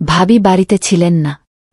ভাবি বাড়িতে ছিলেন না।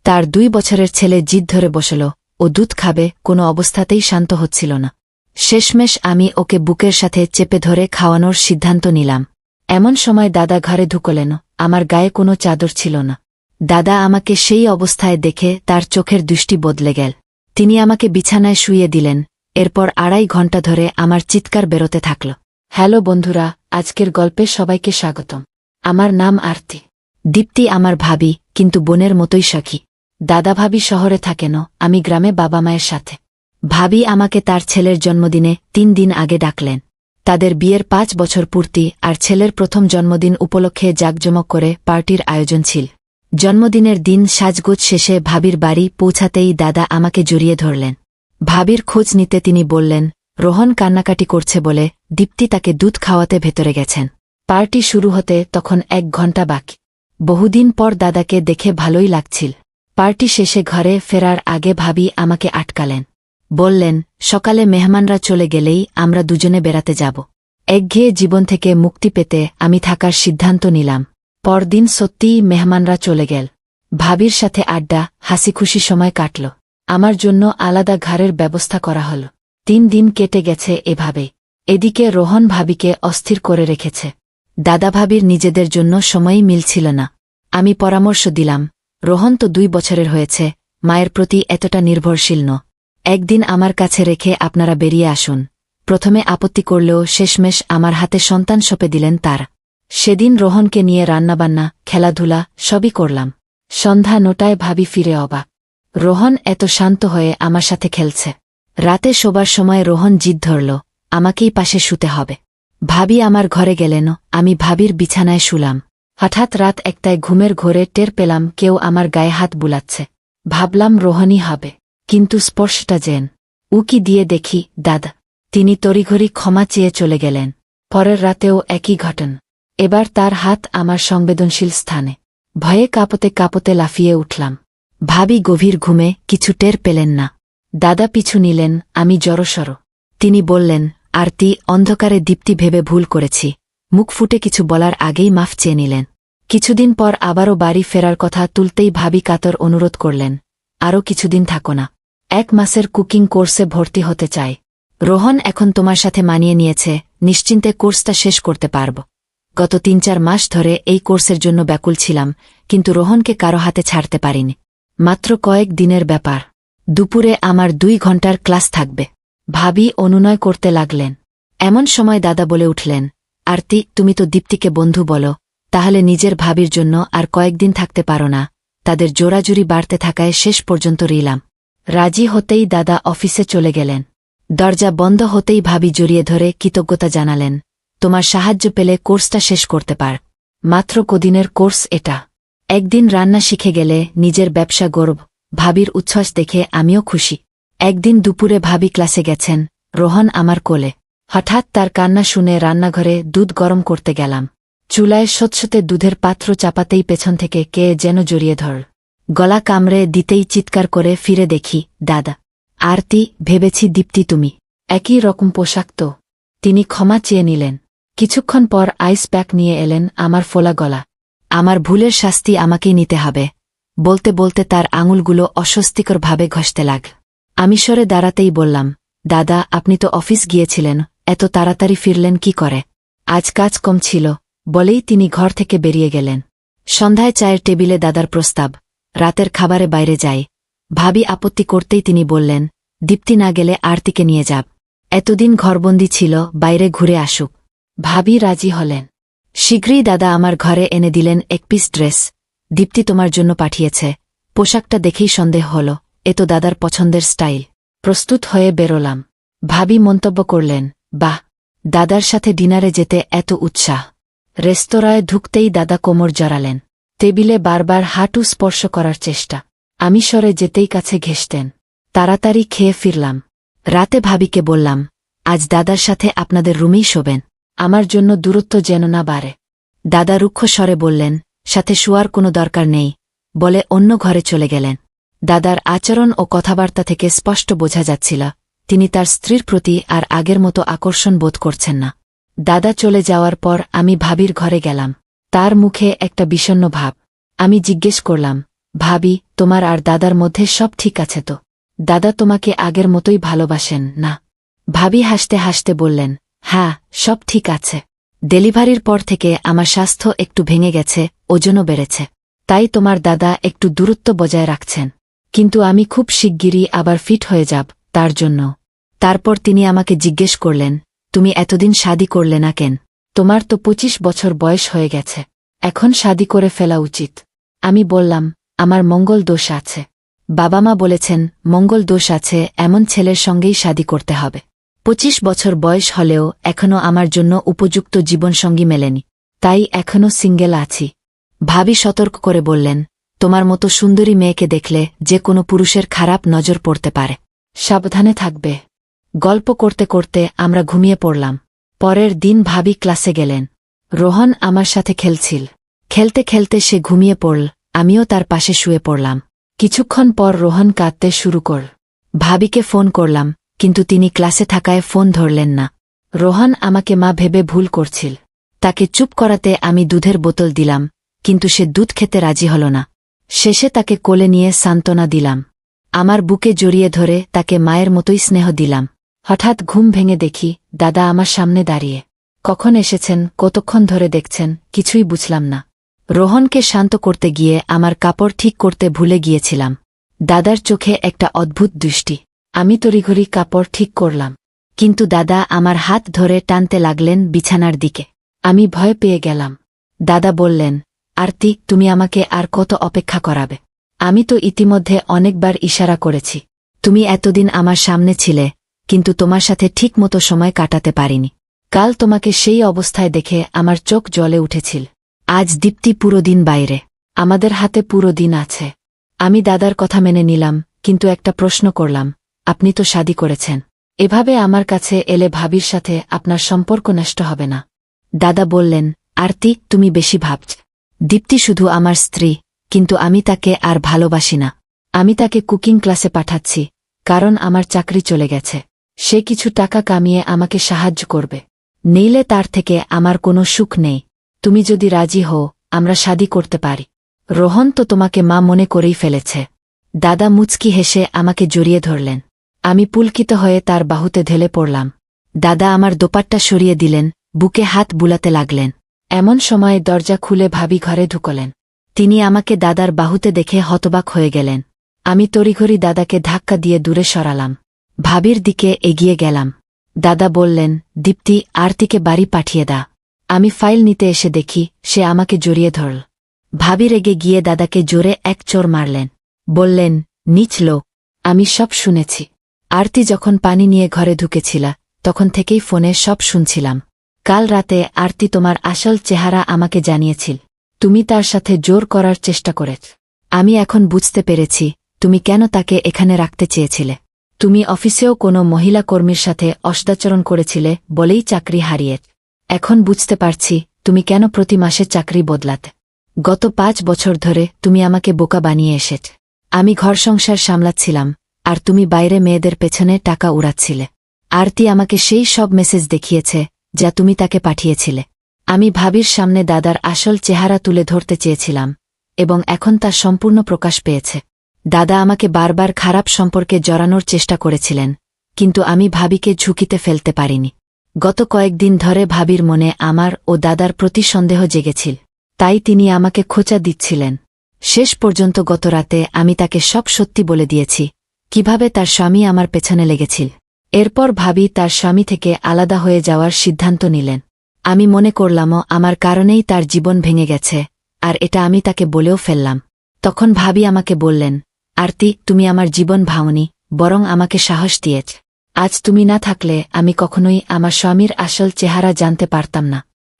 তার 2 বছরের ছেলে জিদ ধরে বসল, ও দুধ খাবে, কোনো অবস্থাতেই শান্ত হচ্ছিল না। শেষমেশ আমি ওকে বুকের সাথে চেপে ধরে খাওয়ানোর সিদ্ধান্ত নিলাম। এমন সময় দাদা ঘরে ঢুকলেন। আমার গায়ে কোনো চাদর ছিল না। দাদা আমাকে সেই অবস্থায় দেখে তার চোখের দৃষ্টি বদলে গেল। তিনি আমাকে বিছানায় শুইয়ে দিলেন। এরপর 2.5 ঘণ্টা ধরে আমার চিৎকার বেরোতে থাকল। হ্যালো বন্ধুরা, আজকের গল্পে সবাইকে স্বাগতম। আমার নাম আরতি। দীপ্তি আমার ভাবি, কিন্তু বোনের মতোই সখী। দাদা ভাবি শহরে থাকেন, আমি গ্রামে বাবা মায়ের সাথে। ভাবি আমাকে তার ছেলের জন্মদিনে 3 দিন আগে ডাকলেন। তাদের বিয়ের 5 বছর পূর্তি আর ছেলের প্রথম জন্মদিন উপলক্ষে জাঁকজমক করে পার্টির আয়োজন ছিল। জন্মদিনের দিন সাজগোজ শেষে ভাবির বাড়ি পৌঁছাতেই দাদা আমাকে জড়িয়ে ধরলেন। ভাবির খোঁজ নিতে তিনি বললেন, রোহন কান্নাকাটি করছে বলে দীপ্তি তাকে দুধ খাওয়াতে ভেতরে গেছেন। পার্টি শুরু হতে তখন 1 ঘণ্টা বাকি। বহুদিন পর দাদাকে দেখে ভালোই লাগছিল। পার্টি শেষে ঘরে ফেরার আগে ভাবি আমাকে আটকালেন। বললেন, সকালে মেহমানরা চলে গেলেই আমরা দুজনে বেড়াতে যাব। একঘেয়ে জীবন থেকে মুক্তি পেতে আমি থাকার সিদ্ধান্ত নিলাম। পরদিন সত্যিই মেহমানরা চলে গেল। ভাবির সাথে আড্ডা, হাসিখুশি সময় কাটল। আমার জন্য আলাদা ঘরের ব্যবস্থা করা হল। 3 দিন কেটে গেছে এভাবে। এদিকে রোহন ভাবিকে অস্থির করে রেখেছে। দাদা ভাবির নিজেদের জন্য সময়ই মিলছিল না। আমি পরামর্শ দিলাম, রোহন তো 2 বছরের হয়েছে, মায়ের প্রতি এতটা নির্ভরশীল ন। একদিন আমার কাছে রেখে আপনারা বেরিয়ে আসুন। প্রথমে আপত্তি করলেও শেষমেশ আমার হাতে সন্তান সঁপে দিলেন তার। সেদিন রোহনকে নিয়ে রান্নাবান্না, খেলাধুলা সবই করলাম। সন্ধ্যা 9টায় ভাবি ফিরে অবাক। রোহন এত শান্ত হয়ে আমার সাথে খেলছে। রাতে শোবার সময় রোহন জিদ ধরল, আমাকেই পাশে শুতে হবে। ভাবি আমার ঘরে গেলেন, আমি ভাবির বিছানায় শুলাম। হঠাৎ রাত 1টায় ঘুমের ঘোরে টের পেলাম কেউ আমার গায়ে হাত বুলাচ্ছে। ভাবলাম রোহনই হবে, কিন্তু স্পর্শটা যেন উকি দিয়ে দেখি দাদা। তিনি তড়িঘড়ি ক্ষমা চেয়ে চলে গেলেন। পরের রাতেও একই ঘটনা। এবার তার হাত আমার সংবেদনশীল স্থানে। ভয়ে কাঁপতে কাঁপতে লাফিয়ে উঠলাম। ভাবি গভীর ঘুমে, কিছু টের পেলেন না। দাদা পিছু নিলেন, আমি জড়সড়। তিনি বললেন, আরতি, অন্ধকারে দীপ্তি ভেবে ভুল করেছি। মুখ ফুটে কিছু বলার আগেই মাফ চেয়ে নিলেন। কিছুদিন পর আবারও বাড়ি ফেরার কথা তুলতেই ভাবি কাতর অনুরোধ করলেন, আরও কিছুদিন থাকো না। 1 মাসের কুকিং কোর্সে ভর্তি হতে চাই। রোহন এখন তোমার সাথে মানিয়ে নিয়েছে, নিশ্চিন্তে কোর্সটা শেষ করতে পারব। গত 3-4 মাস ধরে এই কোর্সের জন্য ব্যাকুল ছিলাম, কিন্তু রোহনকে কারো হাতে ছাড়তে পারিনি। মাত্র কয়েক দিনের ব্যাপার। দুপুরে আমার 2 ঘণ্টার ক্লাস থাকবে। ভাবি অনুনয় করতে লাগলেন। এমন সময় দাদা বলে উঠলেন, আরতি, তুমি তো দীপ্তিকে বন্ধু বলো, তাহলে নিজের ভাবির জন্য আর কয়েকদিন থাকতে পারো না? তাদের জোরাজুরি বাড়তে থাকায় শেষ পর্যন্ত রইলাম। রাজি হতেই দাদা অফিসে চলে গেলেন। দরজা বন্ধ হতেই ভাবি জড়িয়ে ধরে কৃতজ্ঞতা জানালেন, তোমার সাহায্য পেলে কোর্সটা শেষ করতে পার। মাত্র কদিনের কোর্স এটা। একদিন রান্না শিখে গেলে নিজের ব্যবসা গর্ব। ভাবির উচ্ছ্বাস দেখে আমিও খুশি। একদিন দুপুরে ভাবি ক্লাসে গেছেন, রোহন আমার কোলে। হঠাৎ তার কান্না শুনে রান্নাঘরে দুধ গরম করতে গেলাম। চুলায় স্বচ্ছতে দুধের পাত্র চাপাতেই পেছন থেকে কে যেন জড়িয়ে ধর। গলা কামড়ে দিতেই চিৎকার করে ফিরে দেখি দাদা। আরতি, ভেবেছি দীপ্তি তুমি। একই রকম পোশাক তো। তিনি ক্ষমা চেয়ে নিলেন। কিছুক্ষণ পর আইস প্যাক নিয়ে এলেন আমার ফোলা গলা। আমার ভুলের শাস্তি আমাকেই নিতে হবে, বলতে বলতে তার আঙুলগুলো অস্বস্তিকরভাবে ঘষতে লাগ। আমি সরে দাঁড়াতেই বললাম, দাদা, আপনি তো অফিস গিয়েছিলেন, এত তাড়াতাড়ি ফিরলেন কি করে? আজ কাজ কম ছিল, বলেই তিনি ঘর থেকে বেরিয়ে গেলেন। সন্ধ্যায় চায়ের টেবিলে দাদার প্রস্তাব, রাতের খাবারে বাইরে যাই। ভাবি আপত্তি করতেই তিনি বললেন, দীপ্তি না গেলে আরতিকে নিয়ে যাব। এতদিন ঘরবন্দি ছিল, বাইরে ঘুরে আসুক। ভাবি রাজি হলেন। শীঘ্রই দাদা আমার ঘরে এনে দিলেন 1 পিস ড্রেস। দীপ্তি তোমার জন্য পাঠিয়েছে। পোশাকটা দেখেই সন্দেহ হল, এ তো দাদার পছন্দের স্টাইল। প্রস্তুত হয়ে বেরোলাম। ভাবি মন্তব্য করলেন, বাহ, দাদার সাথে ডিনারে যেতে এত উৎসাহ। রেস্তোরাঁয় ঢুকতেই দাদা কোমর জড়ালেন। টেবিলে বারবার হাঁটু স্পর্শ করার চেষ্টা। আমি সরে যেতেই কাছে ঘেঁষতেন। তাড়াতাড়ি খেয়ে ফিরলাম। রাতে ভাবিকে বললাম, আজ দাদার সাথে আপনাদের রুমেই শোবেন, আমার জন্য দূরত্ব যেন না বাড়ে। দাদা রুক্ষ স্বরে বললেন, সাথে শোয়ার কোনো দরকার নেই, বলে অন্য ঘরে চলে গেলেন। দাদার আচরণ ও কথাবার্তা থেকে স্পষ্ট বোঝা যাচ্ছিল, তিনি তার স্ত্রীর প্রতি আর আগের মতো আকর্ষণ বোধ করছেন না। দাদা চলে যাওয়ার পর আমি ভাবির ঘরে গেলাম। তার মুখে একটা বিষণ্ণ ভাব। আমি জিজ্ঞেস করলাম, ভাবি, তোমার আর দাদার মধ্যে সব ঠিক আছে তো? দাদা তোমাকে আগের মতোই ভালোবাসেন না? ভাবি হাসতে হাসতে বললেন, হ্যাঁ, সব ঠিক আছে। ডেলিভারির পর থেকে আমার স্বাস্থ্য একটু ভেঙে গেছে, ওজনও বেড়েছে। তাই তোমার দাদা একটু দূরত্ব বজায় রাখছেন। কিন্তু আমি খুব শিগগিরই আবার ফিট হয়ে যাব, তার জন্য। তারপর তিনি আমাকে জিজ্ঞেস করলেন, তুমি এতদিন শাদী করলে না কেন? তোমার তো 25 বছর বয়স হয়ে গেছে। এখন শাদী করে ফেলা উচিত। আমি বললাম, আমার মঙ্গল দোষ আছে। বাবা মা বলেছেন, মঙ্গল দোষ আছে এমন ছেলের সঙ্গেই শাদী করতে হবে। 25 বছর বয়স হলেও এখনও আমার জন্য উপযুক্ত জীবনসঙ্গী মেলেনি। তাই এখনও সিঙ্গেল আছি। ভাবি সতর্ক করে বললেন, তোমার মতো সুন্দরী মেয়েকে দেখলে যে কোনো পুরুষের খারাপ নজর পড়তে পারে। সাবধানে থাকবে। গল্প করতে করতে আমরা ঘুমিয়ে পড়লাম। পরের দিন ভাবি ক্লাসে গেলেন। রোহন আমার সাথে খেলছিল। খেলতে খেলতে সে ঘুমিয়ে পড়ল, আমিও তার পাশে শুয়ে পড়লাম। কিছুক্ষণ পর রোহন কাঁদতে শুরু করল। ভাবিকে ফোন করলাম, কিন্তু তিনি ক্লাসে থাকায় ফোন ধরলেন না। রোহন আমাকে মা ভেবে ভুল করছিল। তাকে চুপ করাতে আমি দুধের বোতল দিলাম, কিন্তু সে দুধ খেতে রাজি হল না। শেষে তাকে কোলে নিয়ে সান্ত্বনা দিলাম। আমার বুকে জড়িয়ে ধরে তাকে মায়ের মতোই স্নেহ দিলাম। হঠাৎ ঘুম ভেঙে দেখি দাদা আমার সামনে দাঁড়িয়ে। কখন এসেছেন, কতক্ষণ ধরে দেখছেন, কিছুই বুঝলাম না। রোহনকে শান্ত করতে গিয়ে আমার কাপড় ঠিক করতে ভুলে গিয়েছিলাম। দাদার চোখে একটা অদ্ভুত দৃষ্টি। আমি তড়িঘড়ি কাপড় ঠিক করলাম, কিন্তু দাদা আমার হাত ধরে টানতে লাগলেন বিছানার দিকে। আমি ভয় পেয়ে গেলাম। দাদা বললেন, আরতি, তুমি আমাকে আর কত অপেক্ষা করাবে? আমি তো ইতিমধ্যে অনেকবার ইশারা করেছি। তুমি এতদিন আমার সামনে ছিলে, কিন্তু তোমার সাথে ঠিকমতো সময় কাটাতে পারিনি। কাল তোমাকে সেই অবস্থায় দেখে আমার চোখ জ্বলে উঠেছিল। আজ দীপ্তি পুরো দিন বাইরে, আমাদের হাতে পুরো দিন আছে। আমি দাদার কথা মেনে নিলাম, কিন্তু একটা প্রশ্ন করলাম, আপনি তো শাদী করেছেন। এভাবে আমার কাছে এলে ভাবির সাথে আপনার সম্পর্ক নষ্ট হবে না? দাদা বললেন, আরতি, তুমি বেশি ভাবছ। দীপ্তি শুধু আমার স্ত্রী, কিন্তু আমি তাকে আর ভালোবাসি না। আমি তাকে কুকিং ক্লাসে পাঠাচ্ছি, কারণ আমার চাকরি চলে গেছে। সে কিছু টাকা কামিয়ে আমাকে সাহায্য করবে। নইলে তার থেকে আমার কোনো সুখ নেই। তুমি যদি রাজি হও, আমরা শাদী করতে পারি। রোহন তো তোমাকে মা মনে করেই ফেলেছে। দাদা মুচকি হেসে আমাকে জড়িয়ে ধরলেন। আমি পুলকিত হয়ে তার বাহুতে ঢেলে পড়লাম। দাদা আমার দোপাট্টা সরিয়ে দিলেন, বুকে হাত বুলাতে লাগলেন। এমন সময়ে দরজা খুলে ভাবি ঘরে ঢুকলেন। তিনি আমাকে দাদার বাহুতে দেখে হতবাক হয়ে গেলেন। আমি তড়িঘড়ি দাদাকে ধাক্কা দিয়ে দূরে সরালাম। ভাবির দিকে এগিয়ে গেলাম। দাদা বললেন, দীপ্তি, আরতিকে বাড়ি পাঠিয়ে দা। আমি ফাইল নিতে এসে দেখি সে আমাকে জড়িয়ে ধরল। ভাবি রেগে গিয়ে দাদাকে জোরে এক চোর মারলেন। বললেন, নীচ লোক। আমি সব শুনেছি। আরতি যখন পানি নিয়ে ঘরে ঢুকেছিল, তখন থেকেই ফোনে সব শুনছিলাম। কাল রাতে আরতি তোমার আসল চেহারা আমাকে জানিয়েছিল। তুমি তার সাথে জোর করার চেষ্টা করেছ। আমি এখন বুঝতে পেরেছি তুমি কেন তাকে এখানে রাখতে চেয়েছিলে। তুমি অফিসেও কোনো মহিলা কর্মীর সাথে অসদাচরণ করেছিলে বলেই চাকরি হারিয়েছ। এখন বুঝতে পারছি তুমি কেন প্রতি মাসে চাকরি বদলাতে। গত 5 বছর ধরে তুমি আমাকে বোকা বানিয়ে এসেছ। আমি ঘর সংসার সামলাচ্ছিলাম, আর তুমি বাইরে মেয়েদের পেছনে টাকা উড়াচ্ছিলে। আরতি আমাকে সেই সব মেসেজ দেখিয়েছে যা তুমি তাকে পাঠিয়েছিলে। আমি ভাবির সামনে দাদার আসল চেহারা তুলে ধরতে চেয়েছিলাম, এবং এখন তা সম্পূর্ণ প্রকাশ পেয়েছে। দাদা আমাকে বারবার খারাপ সম্পর্কে জড়ানোর চেষ্টা করেছিলেন, কিন্তু আমি ভাবিকে ঝুঁকিতে ফেলতে পারিনি। গত কয়েকদিন ধরে ভাবির মনে আমার ও দাদার প্রতি সন্দেহ জেগেছিল, তাই তিনি আমাকে খোঁচা দিচ্ছিলেন। শেষ পর্যন্ত গত রাতে আমি তাকে সব সত্যি বলে দিয়েছি, কিভাবে তার স্বামী আমার পেছনে লেগেছিল। এরপর ভাবি তার স্বামী থেকে আলাদা হয়ে যাওয়ার সিদ্ধান্ত নিলেন। আমি মনে করলামও আমার কারণেই তার জীবন ভেঙে গেছে, আর এটা আমি তাকে বলেও ফেললাম। তখন ভাবি আমাকে বললেন, আরতি, তুমি আমার জীবন ভাঙনি, বরং আমাকে সাহস দিয়েছ। আজ তুমি না থাকলে আমি কখনোই আমার স্বামীর আসল চেহারা জানতে পারতাম না।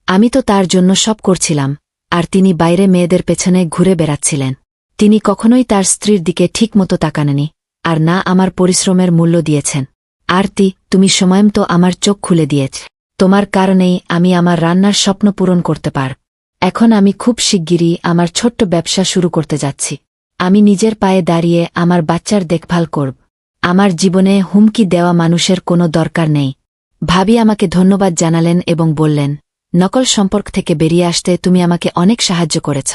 আমি তো তার জন্য সব করছিলাম, আর তিনি বাইরে মেয়েদের পেছনে ঘুরে বেড়াচ্ছিলেন। তিনি কখনোই তার স্ত্রীর দিকে ঠিকমতো তাকাননি, আর না আমার পরিশ্রমের মূল্য দিয়েছেন। আরতি, তুমি সময়মতো আমার চোখ খুলে দিয়েছ। তোমার কারণেই আমি আমার রান্নার স্বপ্ন পূরণ করতে পার। এখন আমি খুব শিগগিরই আমার ছোট্ট ব্যবসা শুরু করতে যাচ্ছি। আমি নিজের পায়ে দাঁড়িয়ে আমার বাচ্চার দেখভাল করব। আমার জীবনে হুমকি দেওয়া মানুষের কোনো দরকার নেই। ভাবি আমাকে ধন্যবাদ জানালেন এবং বললেন, নকল সম্পর্ক থেকে বেরিয়ে আসতে তুমি আমাকে অনেক সাহায্য করেছ।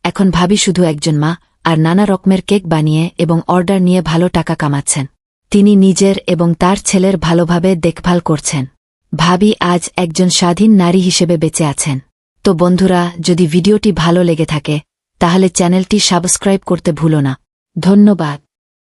এখন ভাবি শুধু একজন মা, আর নানা রকমের কেক বানিয়ে এবং অর্ডার নিয়ে ভালো টাকা কামাচ্ছেন। তিনি নিজের এবং তার ছেলের ভালোভাবে দেখভাল করছেন। ভাবি আজ একজন স্বাধীন নারী হিসেবে বেঁচে আছেন। তো বন্ধুরা, যদি ভিডিওটি ভালো লেগে থাকে তাহলে চ্যানেলটি সাবস্ক্রাইব করতে ভুলো না। ধন্যবাদ।